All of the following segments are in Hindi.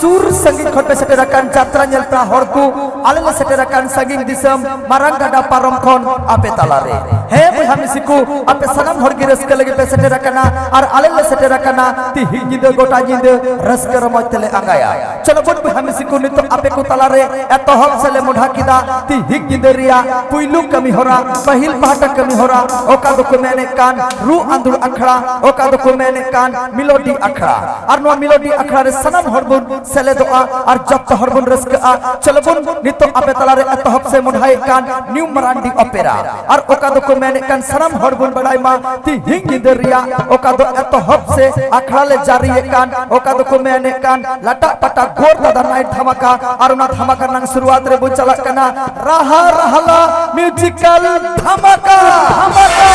सुर संगीत खट पे सेटेराकान जात्रा nyelta horku alele सेटेराकान संगीत दिसम marang gada parom khon ape talare he boyha misiku ape sanam hor gi raska lagi pe सेटेराकाना ar alele सेटेराकाना ti hingide gota jinde raska romoj tele angaya chalo bon boyha misiku nito ape ku talare etohop sele modha kida ti hingide ria puilu kami hora pahil pahata kami hora oka doko mene kan ru andur akhra oka doko mene kan melody akhra ar no melody akhra re sanam horbun sele doa ar jot horbun raska chalo bon nito ape talare etohop se modhai kan new marandi opera ar oka doko mene kan sanam horbun badai ma ti hingide ria oka do etohop se akhra le jari kan oka doko mene kan lata pata gor dada night dhamaka ar una dhamaka nang शुरुआत रे बु चला कना राहा रहला म्यूजिकल धमाका धमाका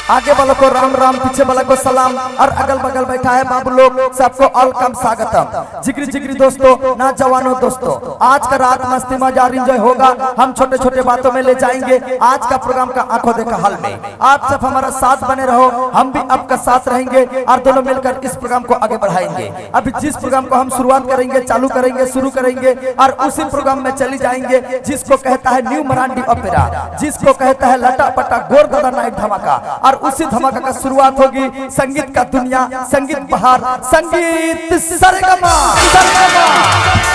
आगे वालों को राम राम पीछे वालों को सलाम और अगल बगल बैठा है बाबू लोग सबको वेलकम स्वागतम जिगरी जिगरी दोस्तों ना जवानों दोस्तों आज का रात मस्ती मजा एंजॉय होगा हम छोटे छोटे बातों में ले जाएंगे आज का प्रोग्राम का आंखों देखा हाल में आप सब हमारा साथ बने रहो हम भी आपका साथ रहेंगे और दोनों मिलकर इस प्रोग्राम को आगे बढ़ाएंगे अभी जिस प्रोग्राम को हम शुरुआत करेंगे चालू करेंगे शुरू करेंगे और उसी प्रोग्राम में चली जाएंगे जिसको कहता है न्यू मरांडी ओपेरा जिसको कहता है लटा पटा गोर दादा नाइट धमाका और उसी धमाका का शुरुआत होगी संगीत का दुनिया संगीत बहार संगीत सरगमा सरगमा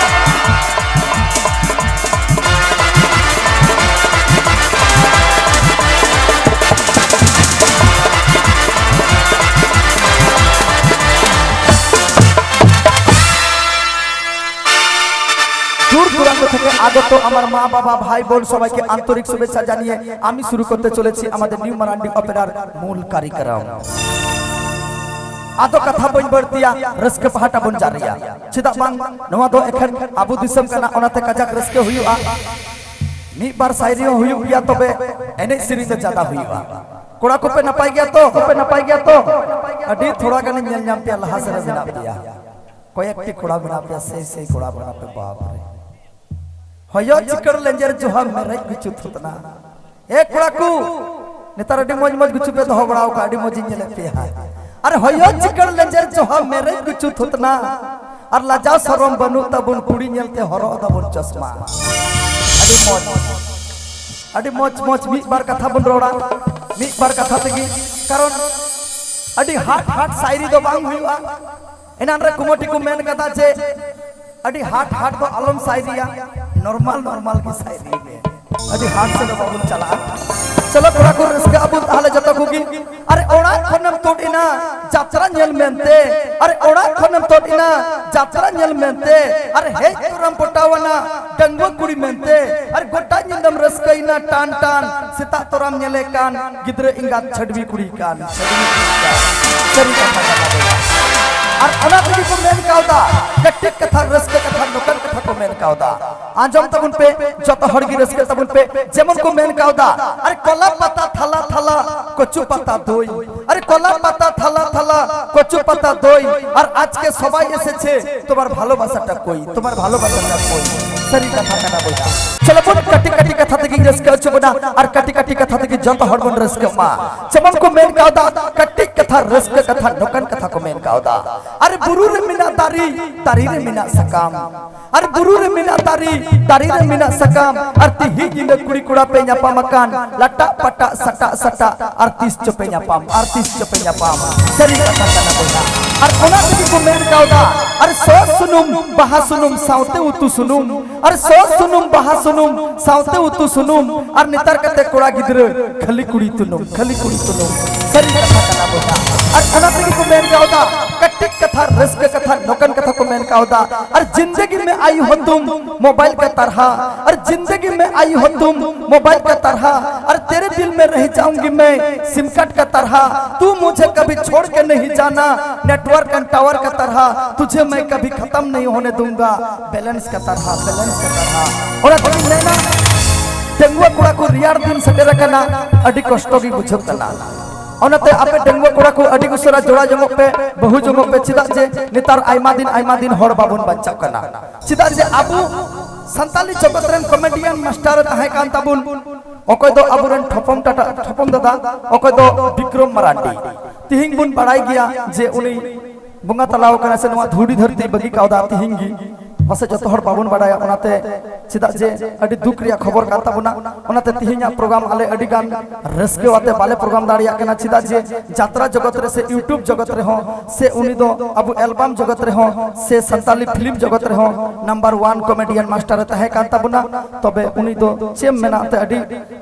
दूर दूराন্ত থেকে আগত আমার মা বাবা ভাই বোন সবাইকে আন্তরিক শুভেচ্ছা জানিয়ে আমি শুরু করতে চলেছি আমাদের নিউ মারান্ডি অপেরার মূল কার্যক্রম আদো কথা বইন বর্তিয়া রসকে পাহাটা বন জারিয়া চিদা বাং নওয়া দো এখন আবু দিসম কানা ওনাতে কাজাক রসকে হুইয়া মি বার সাইরিও হুইউ গিয়া তবে এনে সিরি তে জাদা হুইয়া কোড়া কোপে না পাই গিয়া তো আডি থোড়া গানে ñel ñam पे अल्लाह से बिना दिया কয়েকটি কোড়া বিনা पे সেই কোড়া বিনা पे बाप रे होयो चिकड़ लेंजर जो हम मेरे गुचु थुतना एक कुड़ाकू नेतार अडी मौज मौज गुचु पे तो होगड़ाओ का अडी मौज इंजले पे है अरे होयो चिकड़ लेंजर जो हम मेरे गुचु थुतना और लाजा सरम बनु तबुन कुड़ी नेलते हरो तबुन चश्मा अडी मौज मौज मी बार कथा बन रोड़ा मी बार कथा तेगी कारण अडी हाट हाट शायरी दो बांग हुआ एनान रे कुमोटी को मेन कथा छे अडी हाट हाट तो आलम शायरिया नॉर्मल नॉर्मल की शायरी में अभी हाथ से तो बाबू चला चलो थोड़ा को इसके अब ताले जता होगी अरे ओड़ा खनम तोड़िना जात्रा नेल मेंते अरे ओड़ा खनम तोड़िना जात्रा नेल मेंते अरे हे तुरम पटावना डंगो कुड़ी मेंते अरे गोटा निंदम रसकइना टान टान सीता तोराम नेले कान गिद्रे इंगा छडवी कुड़ी कान सरी कथा और ओना तगी को मेन कावदा गट्टे कथा रस के कथा नोकन कथा को मेन कावदा आजम तबुन पे जत हरगी रस के तबुन पे जेमन को मेन कावदा अरे कोला पत्ता थला थला कचु पत्ता दोई अरे कोला पत्ता थला थला कचु पत्ता दोई और आज के सबाई এসেছে তোমার ভালোবাসাটা কই তোমার ভালোবাসাটা কই সরি কথা কানা বইতা চলো बोल कटी कटी कथा तगी रस के चुबना और कटी कटी कथा तगी जत हरबन रस के मा जेमन को मेन कावदा कटी कथा रस के कथा नोकन कथा को मेन कावदा अरे बुरु रे मिना तारी तारी रे मिना सकाम अरे बुरु रे मिना तारी तारी रे मिना सकाम अर्ति ही जिंद कुड़ी कुड़ा पे न्यापा मकान लटा पटा सटा सटा अर्तिस चपे न्यापाम सरी कथा कना बोला और ओना तकी को मेन कावदा अरे सो सुनुम बहा सुनुम साउते उतु सुनुम अरे सो सुनुम बहा सुनुम साउते उतु सुनुम और नितर कते कुड़ा गिद्र खली कुड़ी तुनुम सरी कथा कना बोला और ओना तकी को मेन कावदा कट्टी कथा रस के कथा नोकन कथा को मेन कावदा और जिंदगी में आई हो तुम मोबाइल के तरह और जिंदगी में आई हो तुम मोबाइल के तरह और तेरे दिल में रह जाऊंगी मैं सिम कार्ड का तरह तू मुझे कभी छोड़ के नहीं जाना नेटवर्क एंड टावर का तरह तुझे मैं कभी खत्म नहीं होने दूंगा बैलेंस का तरह और अभी नैना डेंगुआ कुड़ा को रियार दिन सटे रखना अडी कष्ट की बुझब तना ओनाते आपे डंगवा कोड़ा को अडी गुसरा जोड़ा जमो पे बहु जमो पे चिदा जे नेतार आयमा दिन हर बाबन बच्चा कना चिदा जे आबू संताली जगत रेन कॉमेडियन मास्टर ताहे कान ताबुन ओकय दो आबुरन ठपम दादा ओकय दो विक्रम मरांडी तिहिंग बुन बड़ाई गया जे उनी बुंगा तलाव कना से नवा धूड़ी धरती बगी कावदा तिहिंगी पासे जतो हर बाबन बड़ाया ओनाते चिदा जे अडी दुख रिया खबर कान ताबुना ओनाते तिहिंगा प्रोग्राम आले अडी गान रसके वाते बाले प्रोग्राम दाड़िया कना चिदा जे यात्रा जगत रे से यूट्यूब जगत रे हो से उनी दो अब एल्बम जगत रे हो से संताली फिल्म जगत रे हो नंबर 1 कॉमेडियन मास्टर ताहे कान ताबुना तबे उनी दो चेम मेनाते अडी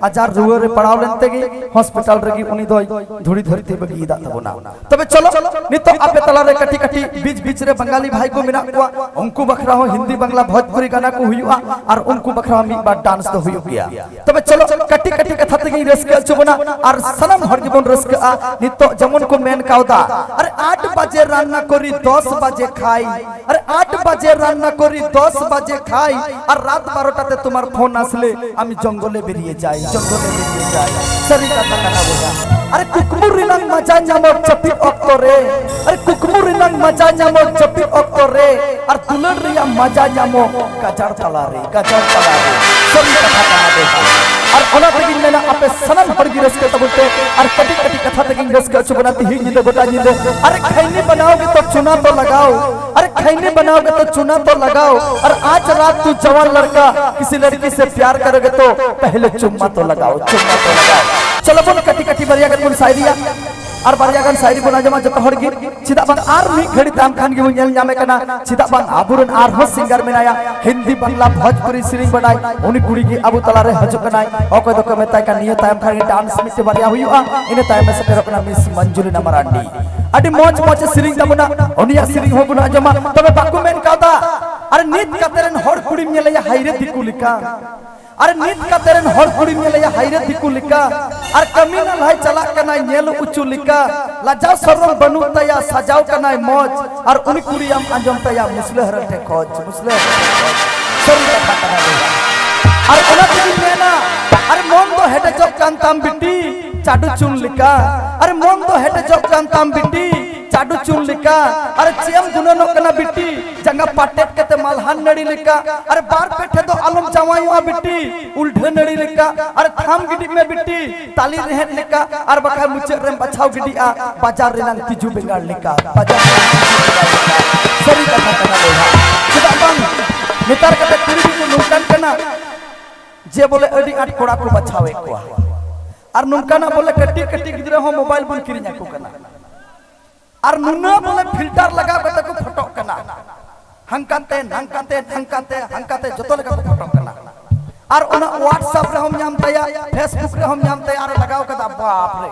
आजार रुआ रे पड़ाव लेनते गी हॉस्पिटल रेगी उनी दो धूड़ी धरती बगी दा ताबुना तबे चलो नितो आपे तला रे कटी कटी बीच बीच रे बंगाली भाई को मिना कुआ उनको बखरा हो हिंदी बांग्ला भोजपुरी गाना को हुआ और उनको बखरा मी बार डांस तो हुई गया तबे चलो कटी कटी कथा तगी रसके चुबना और सनम हर जीवन रसके आ नितो जमन को मेन कावदा अरे 8 बजे रान्ना करी 10 बजे खाई अरे 8 बजे रान्ना करी 10 बजे खाई और रात 12টাতে তোমার ফোন আসলে আমি জঙ্গলে বেরিয়ে যাই সরি কথা কাটা बोला अरे कुकमुरी नंग मजा जामो चपी अक्तरे अरे कुकमुरी नंग मजा जामो चपी अक्तरे और दुलन रिया मजा जामो गजर तला रे सभी कथा कहा दे और ओना तगिन मेना आपे सनम हरगी रस के तबते और कटी कटी कथा तगिन रस के चुबनाती ही जिदे गोटा जिदे अरे खैनी बनाओगे तो चुना तो लगाओ अरे खैनी बनाओगे तो चुना तो लगाओ और आज रात तू जवान लड़का किसी लड़की से प्यार करोगे तो पहले चुम्मा तो लगाओ चलो बोल कटी कटी बरिया गन शायरिया और बरिया गन शायरी बना जमा जतो हरगी चिदा बांग आर मी घड़ी ताम खान की मुझे जामे कना चिदा बांग आबुरन आर हो सिंगर मेनाया हिंदी बांग्ला भोजपुरी सिरिंग बनाई उनी कुड़ी की अबु तला रे हजु कनाई ओको दो कमेता का नियत ताम खान डांस मिते बरिया हुआ इने ताम में से रखना मिस मंजुली नमरांडी अडी मोच मोच सिरिंग तमुना ओनिया सिरिंग हो गुना जमा तबे बाकु मेन कादा अरे नित कतरन हर कुड़ी मेले या हायरे दिकुलिका अरे नित का तेरन हर कुड़ी में ले हायरे दिकुलिका और कमीना लाई चला कना नेल उचुलिका लाजा सरम बनु तया सजाव कना मौज और उनी कुड़ी हम अंजम तया मुस्ले हरटे खोज सरी कथा कना दे और ओना की मेना अरे मोन दो हेटे जब कांताम बिटी चाडू चुन लिका अरे मोन दो हेटे जब कांताम बिटी चाडू चुन लिका अरे चेम गुननो कना बिटी जंगा पाटेट केते मलहान नड़ी लिका अरे बार पेठे दो आलम चावायुआ बिटी उल्ढे नड़ी लिका अरे थाम गिडी में बिटी ताली रहन लिका और बका मुचे रेम बछाव गिडी आ बाजार रेनान तिजु बेंगाड़ लिका बाजार सरी कथा कना देहा चिदा बंग नितार कते कुड़ी को नुकसान कना जे बोले अडी आठ कोड़ा को बछावे को और नुनकाना बोले कटी कटी गिदरे हो मोबाइल बन किरिया को कना और नुना बोले फिल्टर लगा के को फोटो कना हंकाते जतो लगा को फोटो कना और ओना व्हाट्सएप रे हम नाम तया फेसबुक रे हम नाम तया लगाओ कदा बाप रे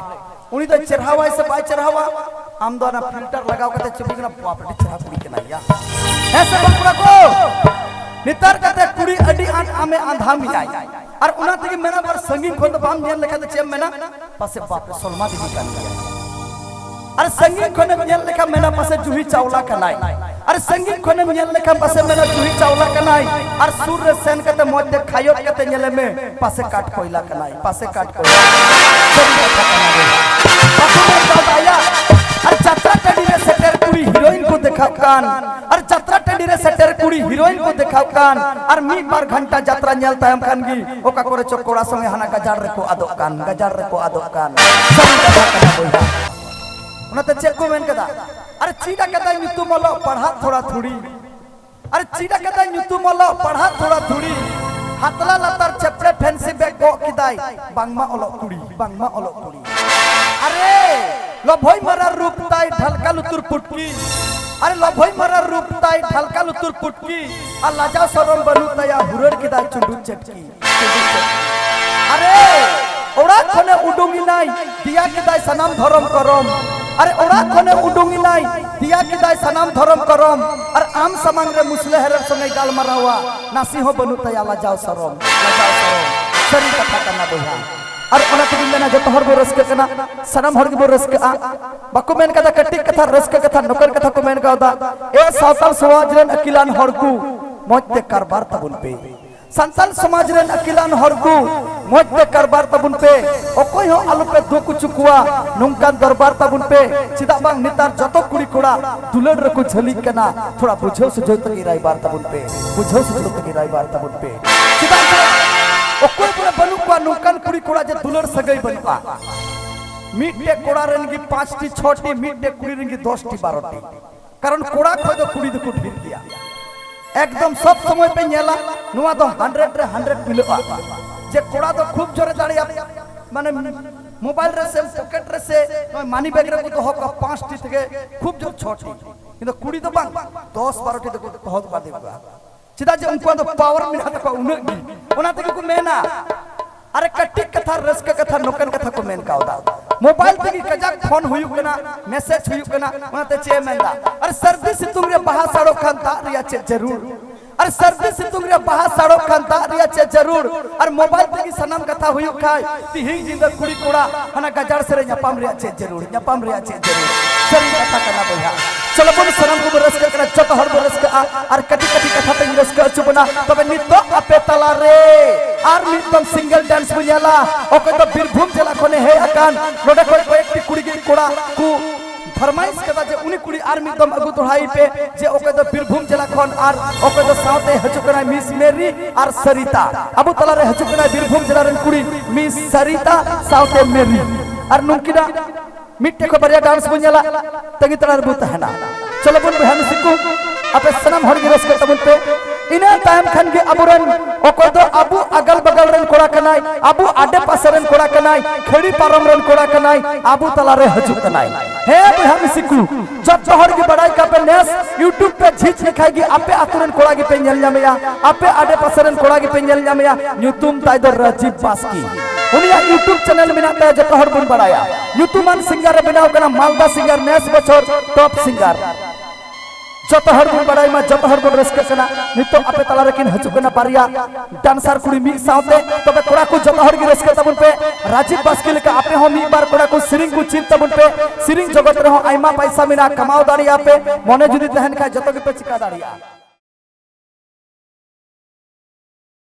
उनी तो चढ़ावा से बाय चढ़ावा आम दो ना फिल्टर लगाओ कते चुबी ना बाप रे चढ़ा कुड़ी कना या ऐसे बंकुड़ा को नितर कते कुड़ी अडी आन आमे आंधा मी आई और उना तकी मेना पर संगीत खोन तो बाम ध्यान लेखा तो चेम मेना पासे बाप रे सोलमा दीदी कान अरे संगीत खोने मेल लेखा मेना पासे जूही चावला कनाई अरे संगीत खोने मेल लेखा पासे मेना जूही चावला कनाई और सूर्य सेन कते मोते खायो कते नेले में पासे काट कोयला कनाई पासे काट कोयला अरे यात्रा टेडी रे सेटर कुड़ी हीरोइन को देखाव कान अरे यात्रा टेडी रे सेटर कुड़ी हीरोइन को देखाव कान और मी बार घंटा यात्रा नेल तायम कान गी ओका करे चकोड़ा संगे हाना गजार रे को आदो कान सरी कथा कना बोइहा उनते चेक को मेन कदा अरे चीडा कदा नुतु मलो पढ़ा थोड़ा थोड़ी अरे चीडा कदा नुतु मलो पढ़ा थोड़ा थोड़ी हातला लतर चपड़े फैंसी बैग को किदाई बांगमा ओलो कुड़ी अरे लभोई मरा रूपताई ढलका लुतुर पुटकी अरे लभोई मरा रूपताई ढलका लुतुर पुटकी आ लाजा सरम बनु तया हुरर किदाई चुंडू चटकी अरे ओड़ा खने उडुंगी नाई दिया किदाई सनाम धरम करम अरे ओड़ा खने उडुंगी नाई दिया किदाई सनाम धरम करम और आम समान रे मुसले हरर संगे गाल मरावा नासी हो बनु तया लाजाओ सरम सरी कथा करना दोहा और ओना तगिन मेना जतो हर बो रसके कना सनम हर बो रसके आ बाको मेन कथा कट्टी कथा रसके कथा नकर कथा को मेन कादा ए सावताल समाज रेन अकिलान हरकू मोते कारबार तबुन पे संताल समाज रे अकिलान हर को मजते करबार तबुन पे ओकोय हो आलू पे दो कुछ कुआ नुंकान दरबार तबुन पे चिदा बांग नितार जतो कुड़ी कोड़ा दुलड़ रे को झली कना थोड़ा बुझो से जोत की राय बार तबुन पे बुझो से जोत की राय बार तबुन पे चिदा ओकोय पूरा बनु को नुंकान कुड़ी कोड़ा जे दुलड़ सगई बनपा मीटे कोड़ा रेन की 5 टी 6 टी मीटे कुड़ी रेन की 10 टी 12 टी कारण कोड़ा खोय दो कुड़ी दो ढीर दिया एकदम सब समय पे नेला नुआ दो 100 रे 100 मिलबा जे कोड़ा दो खूब जोरे दाड़िया माने मोबाइल रे से पॉकेट रे से मानी बैग रे को तो होक 5 टी থেকে खूब जोर 6 टी কিন্তু कुड़ी तो बांग 10 12 टी तो बहुत बादे बा चिदा जे उनको तो पावर मिला तो उनगी ओना तक को मेना अरे कट्टी कथा रस का कथा नोकन कथा को मेन कावदा मोबाइल तक कजाक फोन हुयु कना मैसेज हुयु कना ओना ते चे मेंदा अरे सर्दी से तुम रे बहा साड़ो खंता रिया चे जरूर अरे सर्दी से तुम रे बहा साड़ो खंता रिया चे जरूर अरे मोबाइल तक सनम कथा हुयु खाय ती हिंग जिंदा कुड़ी कोड़ा हना गजार से न्यापाम रिया चे जरूर न्यापाम रिया चे जरूर सरी कथा करना बोया चलो बोल सनम को रस करना जत हर रस का और कटी कटी कथा पे रस का चुबना तबे नितो अपे तला रे आर मितम सिंगल डांस बुझाला ओके तो बीरभूम जिला कोने है अकान नोडे कोई एक कुड़ी की कोड़ा को फरमाइश कदा जे उनी कुड़ी आर्मी दम अगु तोहाई पे जे ओके तो बीरभूम जिला कोन आर ओके तो साथे हचुकना मिस मेरी आर सरिता अबु तला रे हचुकना बीरभूम जिला रन कुड़ी मिस सरिता साथे मेरी आर नुकिना मिट्टे को बरिया डांस बुझाला तंगी तला बुत है ना चलो बोल बहन सिकू अपे सनम हर गिरस के तबुन पे इना टाइम खन के अबुरन ओको तो अबु अगल बगल रन कोड़ा कनाई अबु आडे पासरन कोड़ा कनाई खड़ी पारम रन कोड़ा कनाई अबु तला रे हजु कनाई हे हम सिकू जब तोहर की बड़ाई का पे नेस YouTube पे झीच लिखाएगी आपे आतुरन कोड़ा की पे नेल जामेया आपे आडे पासरन कोड़ा की पे nail जामेया न्यूतुम ताइदर Rajiv Baski उनिया YouTube channel मिनाता है जब तोहर बुन बड़ाया यूट्यूबन सिंगर बनाओ कना मालदा सिंगर नेस बछर टॉप सिंगर जत हर गुण बड़ाई मा जत हर गुण रस्के कना नितो अपे तला रकिन हचुकना पारिया डांसर कुड़ी मी साथे तबे कोड़ा को जत हर गी रस्के तबन पे राजीव बास्की लेका आपे हो मी बार कोड़ा को सिरिंग को चिन तबन पे सिरिंग जगत रहो आइमा पैसा मिना कमाओ दाड़िया पे मने जुदी तहन का जतो के पे चिका दाड़िया।